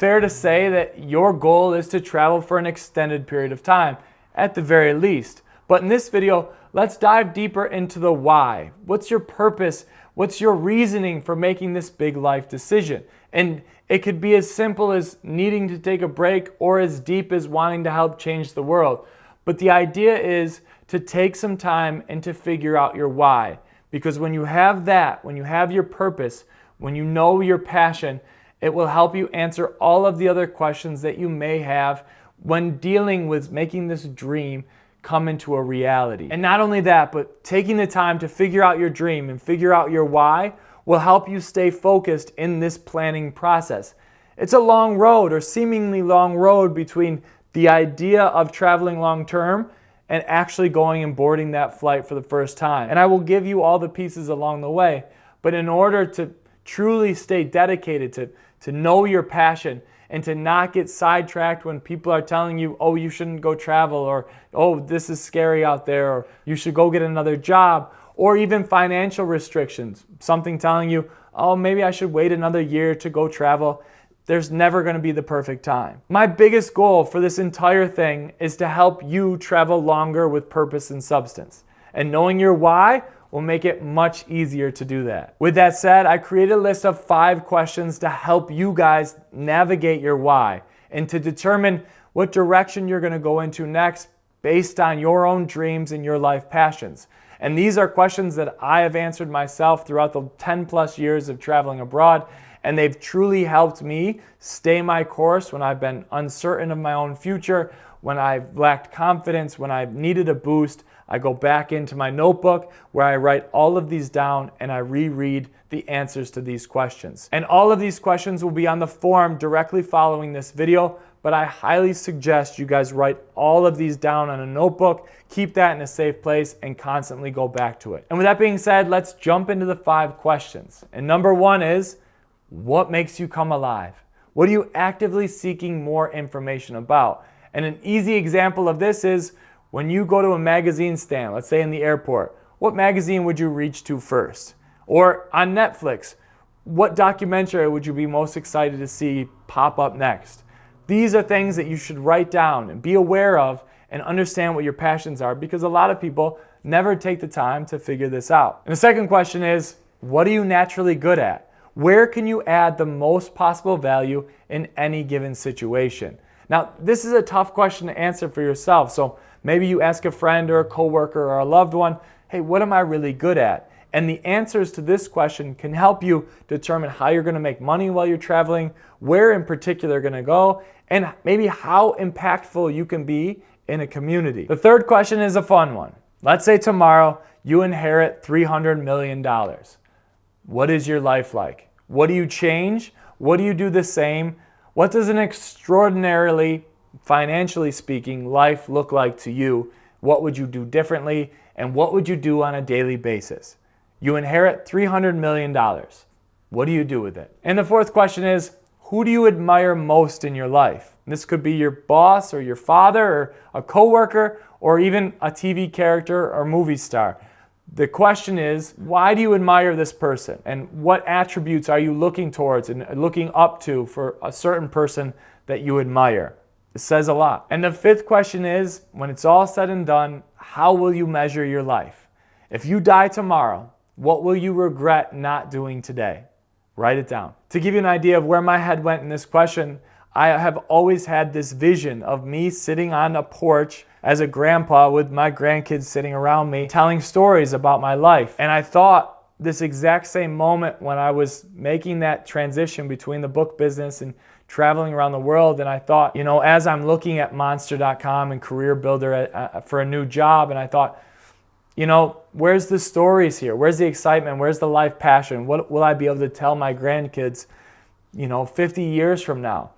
fair to say that your goal is to travel for an extended period of time, at the very least. But in this video, let's dive deeper into the why. What's your purpose? What's your reasoning for making this big life decision? And it could be as simple as needing to take a break or as deep as wanting to help change the world. But the idea is to take some time and to figure out your why. Because when you have that, when you have your purpose, when you know your passion, it will help you answer all of the other questions that you may have when dealing with making this dream come into a reality. And not only that, but taking the time to figure out your dream and figure out your why will help you stay focused in this planning process. It's a long road, or seemingly long road, between the idea of traveling long term and actually going and boarding that flight for the first time. And I will give you all the pieces along the way. But in order to truly stay dedicated, to know your passion, and to not get sidetracked when people are telling you, oh, you shouldn't go travel, or oh, this is scary out there, or you should go get another job, or even financial restrictions, something telling you, oh, maybe I should wait another year to go travel. There's never going to be the perfect time. My biggest goal for this entire thing is to help you travel longer with purpose and substance. And knowing your why will make it much easier to do that. With that said, I created a list of 5 questions to help you guys navigate your why and to determine what direction you're going to go into next based on your own dreams and your life passions. And these are questions that I have answered myself throughout the 10 plus years of traveling abroad, and they've truly helped me stay my course when I've been uncertain of my own future, when I've lacked confidence, when I've needed a boost. I go back into my notebook where I write all of these down and I reread the answers to these questions. And all of these questions will be on the form directly following this video, but I highly suggest you guys write all of these down on a notebook, keep that in a safe place, and constantly go back to it. And with that being said, let's jump into the 5 questions. And number 1 is, what makes you come alive? What are you actively seeking more information about? And an easy example of this is when you go to a magazine stand, let's say in the airport, what magazine would you reach to first? Or on Netflix, what documentary would you be most excited to see pop up next? These are things that you should write down and be aware of and understand what your passions are, because a lot of people never take the time to figure this out. And the second question is, what are you naturally good at? Where can you add the most possible value in any given situation? Now, this is a tough question to answer for yourself, so maybe you ask a friend or a coworker or a loved one, hey, what am I really good at? And the answers to this question can help you determine how you're going to make money while you're traveling, where in particular you're going to go, and maybe how impactful you can be in a community. The third question is a fun one. Let's say tomorrow you inherit $300 million. What is your life like? What do you change? What do you do the same? What does an extraordinarily, financially speaking, life look like to you? What would you do differently? And what would you do on a daily basis? You inherit $300 million. What do you do with it? And the fourth question is, who do you admire most in your life? This could be your boss or your father or a coworker or even a TV character or movie star. The question is, why do you admire this person? And what attributes are you looking towards and looking up to for a certain person that you admire? It says a lot. And the fifth question is, when it's all said and done, how will you measure your life? If you die tomorrow, what will you regret not doing today? Write it down. To give you an idea of where my head went in this question, I have always had this vision of me sitting on a porch as a grandpa with my grandkids sitting around me telling stories about my life. And I thought this exact same moment when I was making that transition between the book business and traveling around the world. And I thought, as I'm looking at monster.com and Career Builder for a new job, and I thought, where's the stories here? Where's the excitement? Where's the life passion? What will I be able to tell my grandkids, 50 years from now?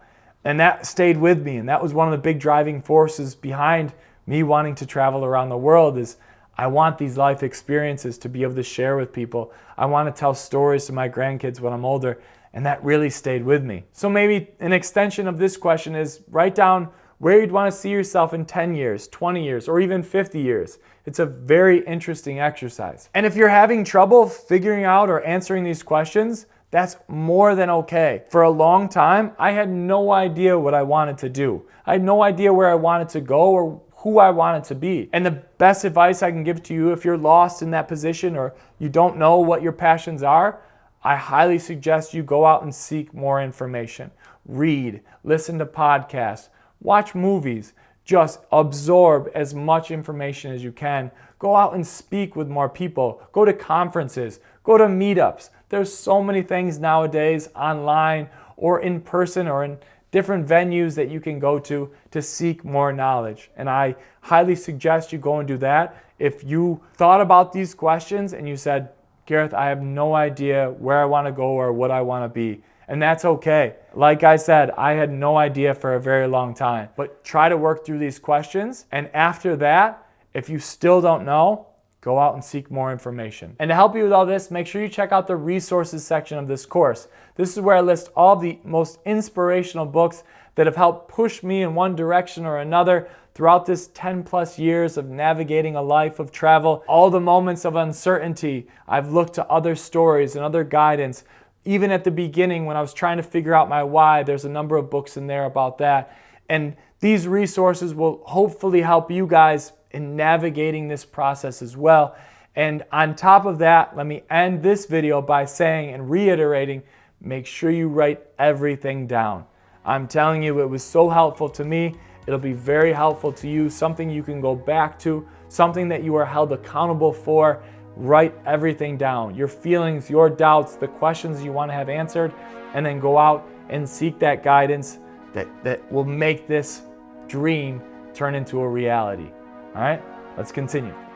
And that stayed with me. And that was one of the big driving forces behind me wanting to travel around the world. Is I want these life experiences to be able to share with people. I want to tell stories to my grandkids when I'm older. And that really stayed with me. So maybe an extension of this question is write down where you'd want to see yourself in 10 years, 20 years, or even 50 years. It's a very interesting exercise. And if you're having trouble figuring out or answering these questions, That's more than okay. For a long time, I had no idea what I wanted to do. I had no idea where I wanted to go or who I wanted to be. And the best advice I can give to you if you're lost in that position or you don't know what your passions are, I highly suggest you go out and seek more information. Read, listen to podcasts, watch movies, just absorb as much information as you can. Go out and speak with more people. Go to conferences, go to meetups. There's so many things nowadays online or in person or in different venues that you can go to seek more knowledge. And I highly suggest you go and do that. If you thought about these questions and you said, Gareth, I have no idea where I want to go or what I want to be. And that's okay. Like I said, I had no idea for a very long time. But try to work through these questions. And after that, if you still don't know, go out and seek more information. And to help you with all this, make sure you check out the resources section of this course. This is where I list all the most inspirational books that have helped push me in one direction or another throughout this 10 plus years of navigating a life of travel. All the moments of uncertainty, I've looked to other stories and other guidance. Even at the beginning when I was trying to figure out my why, there's a number of books in there about that. And these resources will hopefully help you guys in navigating this process as well. And on top of that, let me end this video by saying and reiterating, make sure you write everything down. I'm telling you, it was so helpful to me. It'll be very helpful to you, something you can go back to, something that you are held accountable for. Write everything down, your feelings, your doubts, the questions you want to have answered, and then go out and seek that guidance that will make this dream turn into a reality. All right, let's continue.